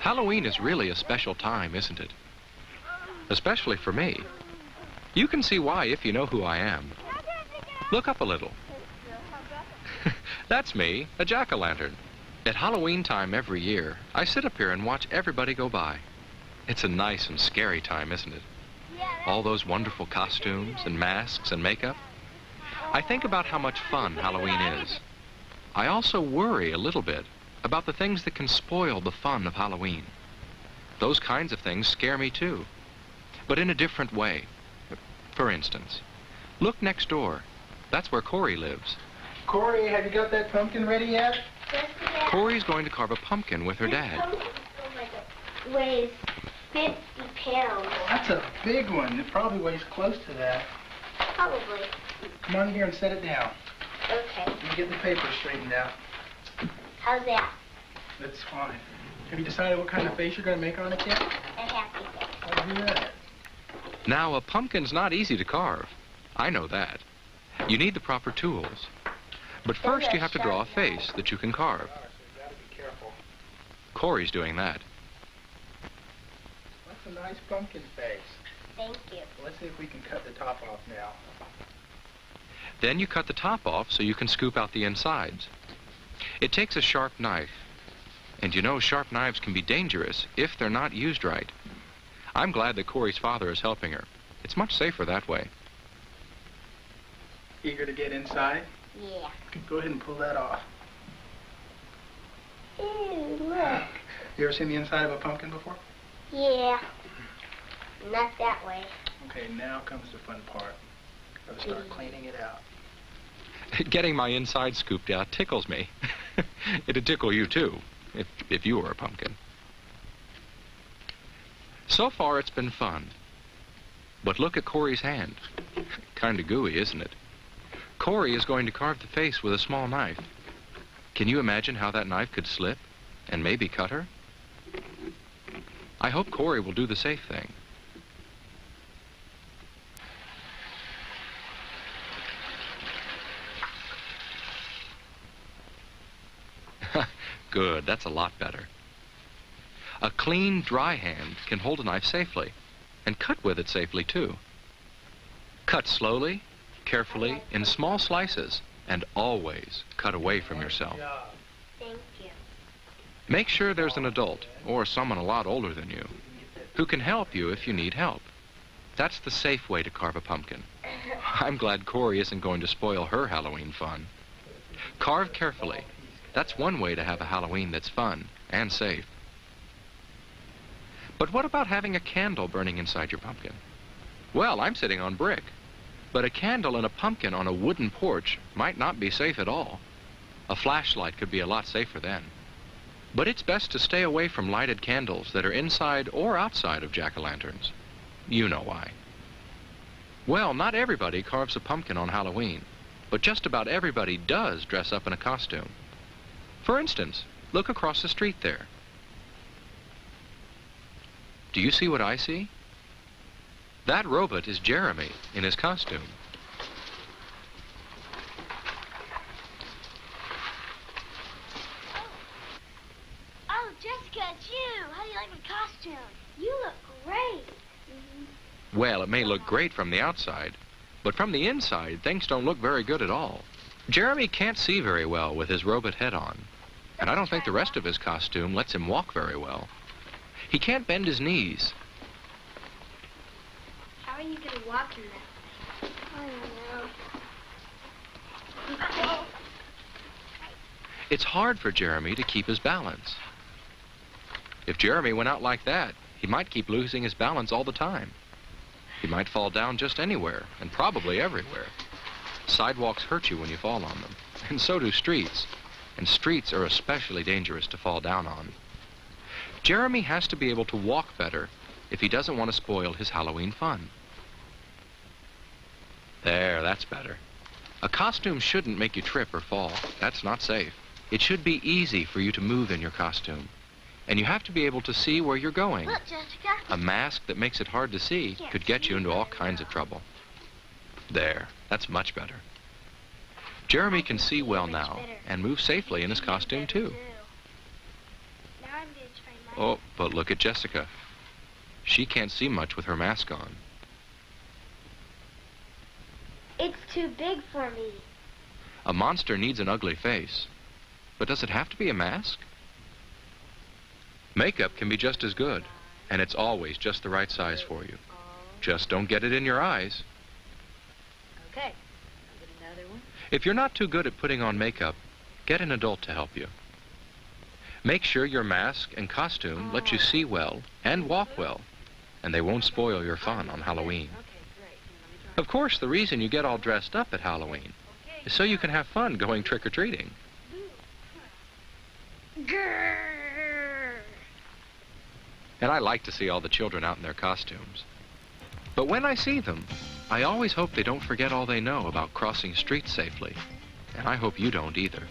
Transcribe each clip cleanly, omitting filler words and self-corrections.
Halloween is really a special time, isn't it? Especially for me. You can see why if you know who I am. Look up a little. That's me, a jack-o'-lantern. At Halloween time every year, I sit up here and watch everybody go by. It's a nice and scary time, isn't it? All those wonderful costumes and masks and makeup. I think about how much fun Halloween is. I also worry a little bit about the things that can spoil the fun of Halloween. Those kinds of things scare me too, but in a different way. For instance, look next door. That's where Corey lives. Corey, have you got that pumpkin ready yet? Yes, Dad. Corey's going to carve a pumpkin with her dad. Oh my God. Weighs 50 pounds. That's a big one. It probably weighs close to that. Probably. Come on here and set it down. Okay. Let me get the paper straightened out. How's that? That's fine. Have you decided what kind of face you're going to make on it yet? A happy face. I'll do that. Now, a pumpkin's not easy to carve. I know that. You need the proper tools. But first you have to draw a face that you can carve. So you got to be careful. Corey's doing that. That's a nice pumpkin face. Thank you. Let's see if we can cut the top off now. Then you cut the top off so you can scoop out the insides. It takes a sharp knife. And you know sharp knives can be dangerous if they're not used right. I'm glad that Corey's father is helping her. It's much safer that way. Eager to get inside? Yeah. Go ahead and pull that off. Ew, look. You ever seen the inside of a pumpkin before? Yeah. Not that way. Okay, now comes the fun part. Gotta start cleaning it out. Getting my inside scooped out tickles me. It'd tickle you too, if you were a pumpkin. So far it's been fun. But look at Corey's hand. Kinda gooey, isn't it? Corey is going to carve the face with a small knife. Can you imagine how that knife could slip and maybe cut her? I hope Corey will do the safe thing. Good, that's a lot better. A clean, dry hand can hold a knife safely, and cut with it safely too. Cut slowly, carefully, in small slices, and always cut away from yourself. Thank you. Make sure there's an adult, or someone a lot older than you, who can help you if you need help. That's the safe way to carve a pumpkin. I'm glad Corey isn't going to spoil her Halloween fun. Carve carefully. That's one way to have a Halloween that's fun and safe. But what about having a candle burning inside your pumpkin? Well, I'm sitting on brick. But a candle and a pumpkin on a wooden porch might not be safe at all. A flashlight could be a lot safer then. But it's best to stay away from lighted candles that are inside or outside of jack-o'-lanterns. You know why. Well, not everybody carves a pumpkin on Halloween, but just about everybody does dress up in a costume. For instance, look across the street there. Do you see what I see? That robot is Jeremy in his costume. Oh, Jessica, it's you. How do you like my costume? You look great. Well, it may look great from the outside, but from the inside, things don't look very good at all. Jeremy can't see very well with his robot head on, and I don't think the rest of his costume lets him walk very well. He can't bend his knees. How are you going to walk in that? I don't know. It's hard for Jeremy to keep his balance. If Jeremy went out like that, he might keep losing his balance all the time. He might fall down just anywhere, and probably everywhere. Sidewalks hurt you when you fall on them, and so do streets. And streets are especially dangerous to fall down on. Jeremy has to be able to walk better if he doesn't want to spoil his Halloween fun. There, that's better. A costume shouldn't make you trip or fall. That's not safe. It should be easy for you to move in your costume. And you have to be able to see where you're going. Look, Jessica. A mask that makes it hard to see could get you into all kinds of trouble. There, that's much better. Jeremy can see well now and move safely in his costume too. Now I'm going to try Oh, but look at Jessica. She can't see much with her mask on. It's too big for me. A monster needs an ugly face. But does it have to be a mask? Makeup can be just as good, and it's always just the right size for you. Just don't get it in your eyes. Okay, I'll get another one. If you're not too good at putting on makeup, get an adult to help you. Make sure your mask and costume let you see well and walk well, and they won't spoil your fun on Halloween. Okay, great. Of course, the reason you get all dressed up at Halloween is so you can have fun going trick-or-treating. Grrr. And I like to see all the children out in their costumes. But when I see them, I always hope they don't forget all they know about crossing streets safely. And I hope you don't either.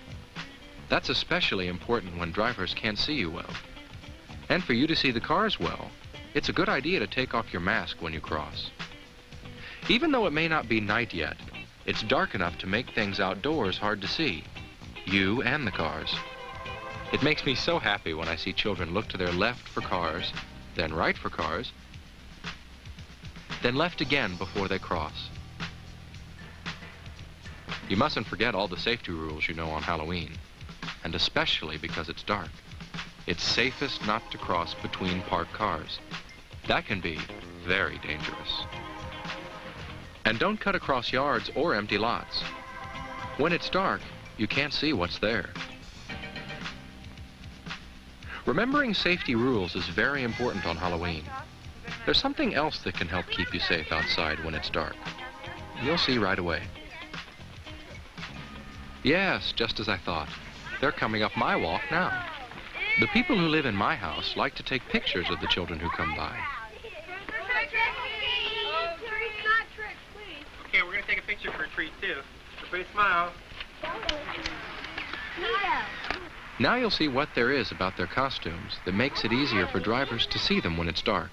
That's especially important when drivers can't see you well. And for you to see the cars well, it's a good idea to take off your mask when you cross. Even though it may not be night yet, it's dark enough to make things outdoors hard to see, you and the cars. It makes me so happy when I see children look to their left for cars, then right for cars, then left again before they cross. You mustn't forget all the safety rules you know on Halloween, and especially because it's dark. It's safest not to cross between parked cars. That can be very dangerous. And don't cut across yards or empty lots. When it's dark, you can't see what's there. Remembering safety rules is very important on Halloween. There's something else that can help keep you safe outside when it's dark. You'll see right away. Yes, just as I thought. They're coming up my walk now. The people who live in my house like to take pictures of the children who come by. Okay, we're going to take a picture for a treat, too. Everybody smile. Now you'll see what there is about their costumes that makes it easier for drivers to see them when it's dark.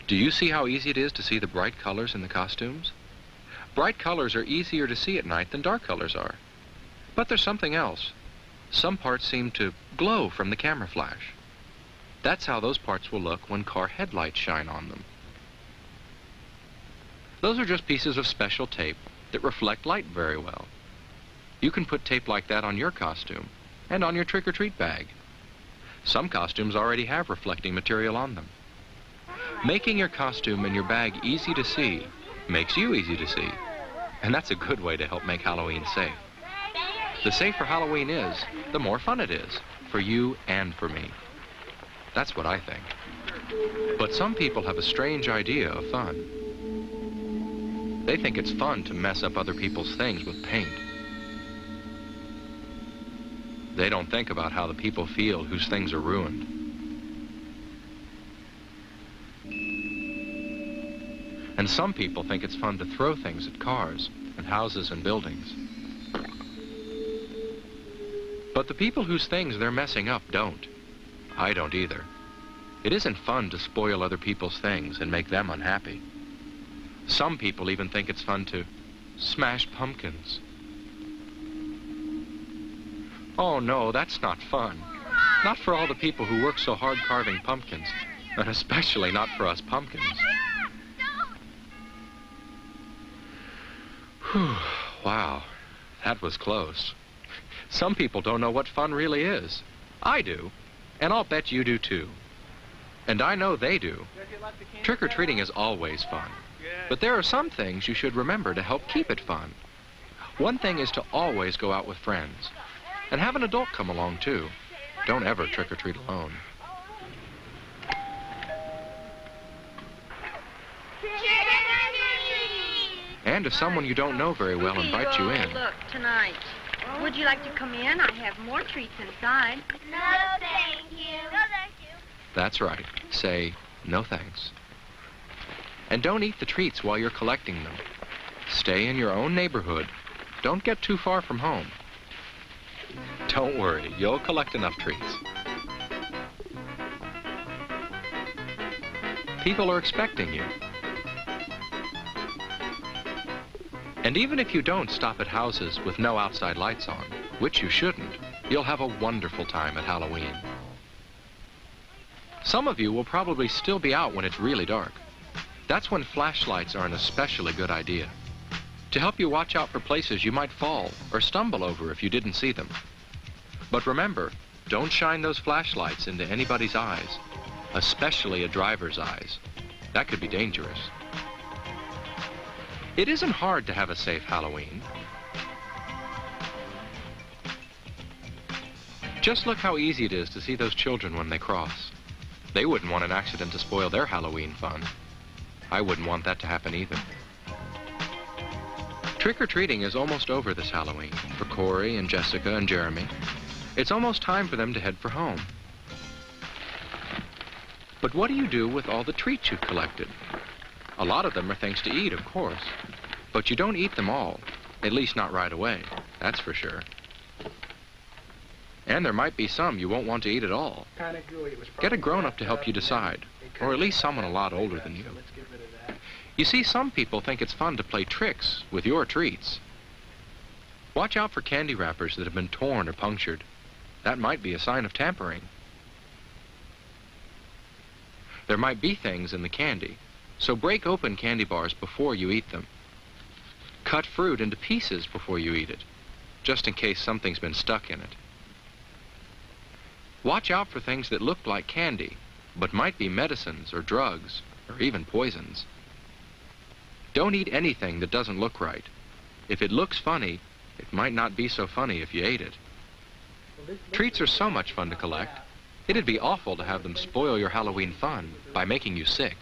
Do you see how easy it is to see the bright colors in the costumes? Bright colors are easier to see at night than dark colors are. But there's something else. Some parts seem to glow from the camera flash. That's how those parts will look when car headlights shine on them. Those are just pieces of special tape that reflect light very well. You can put tape like that on your costume and on your trick-or-treat bag. Some costumes already have reflecting material on them. Making your costume and your bag easy to see makes you easy to see. And that's a good way to help make Halloween safe. The safer Halloween is, the more fun it is, for you and for me. That's what I think. But some people have a strange idea of fun. They think it's fun to mess up other people's things with paint. They don't think about how the people feel whose things are ruined. And some people think it's fun to throw things at cars and houses and buildings. But the people whose things they're messing up don't. I don't either. It isn't fun to spoil other people's things and make them unhappy. Some people even think it's fun to smash pumpkins. Oh no, that's not fun. Not for all the people who work so hard carving pumpkins, and especially not for us pumpkins. Whew, wow, that was close. Some people don't know what fun really is. I do, and I'll bet you do too. And I know they do. Trick-or-treating is always fun. But there are some things you should remember to help keep it fun. One thing is to always go out with friends. And have an adult come along too. Don't ever trick-or-treat alone. And if someone you don't know very well invites you in. Look, tonight. Would you like to come in? I have more treats inside. No, thank you. No, thank you. That's right. Say, no thanks. And don't eat the treats while you're collecting them. Stay in your own neighborhood. Don't get too far from home. Don't worry, you'll collect enough treats. People are expecting you. And even if you don't stop at houses with no outside lights on, which you shouldn't, you'll have a wonderful time at Halloween. Some of you will probably still be out when it's really dark. That's when flashlights are an especially good idea, to help you watch out for places you might fall or stumble over if you didn't see them. But remember, don't shine those flashlights into anybody's eyes, especially a driver's eyes. That could be dangerous. It isn't hard to have a safe Halloween. Just look how easy it is to see those children when they cross. They wouldn't want an accident to spoil their Halloween fun. I wouldn't want that to happen either. Trick-or-treating is almost over this Halloween for Corey and Jessica and Jeremy. It's almost time for them to head for home. But what do you do with all the treats you've collected? A lot of them are things to eat, of course. But you don't eat them all, at least not right away, that's for sure. And there might be some you won't want to eat at all. Get a grown-up to help you decide, or at least someone a lot older than you. You see, some people think it's fun to play tricks with your treats. Watch out for candy wrappers that have been torn or punctured. That might be a sign of tampering. There might be things in the candy, so break open candy bars before you eat them. Cut fruit into pieces before you eat it, just in case something's been stuck in it. Watch out for things that look like candy, but might be medicines or drugs, or even poisons. Don't eat anything that doesn't look right. If it looks funny, it might not be so funny if you ate it. Treats are so much fun to collect. It'd be awful to have them spoil your Halloween fun by making you sick.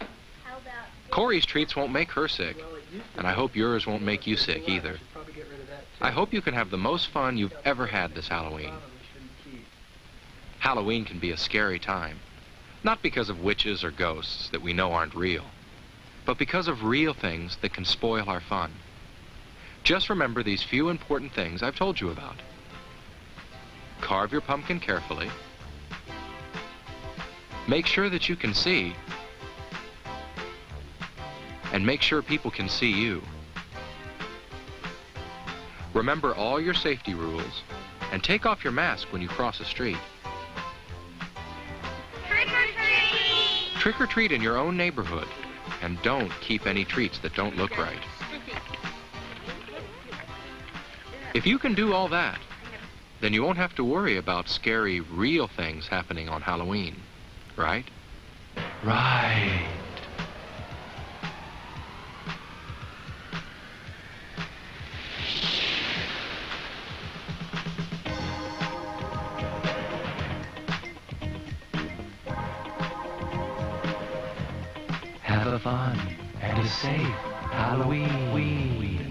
Corey's treats won't make her sick, and I hope yours won't make you sick either. I hope you can have the most fun you've ever had this Halloween. Halloween can be a scary time, not because of witches or ghosts that we know aren't real, but because of real things that can spoil our fun. Just remember these few important things I've told you about. Carve your pumpkin carefully. Make sure that you can see, and make sure people can see you. Remember all your safety rules, and take off your mask when you cross a street. Trick or treat! Trick or treat in your own neighborhood, and don't keep any treats that don't look right. If you can do all that, then you won't have to worry about scary, real things happening on Halloween, right? Right. Have a fun and a safe Halloween.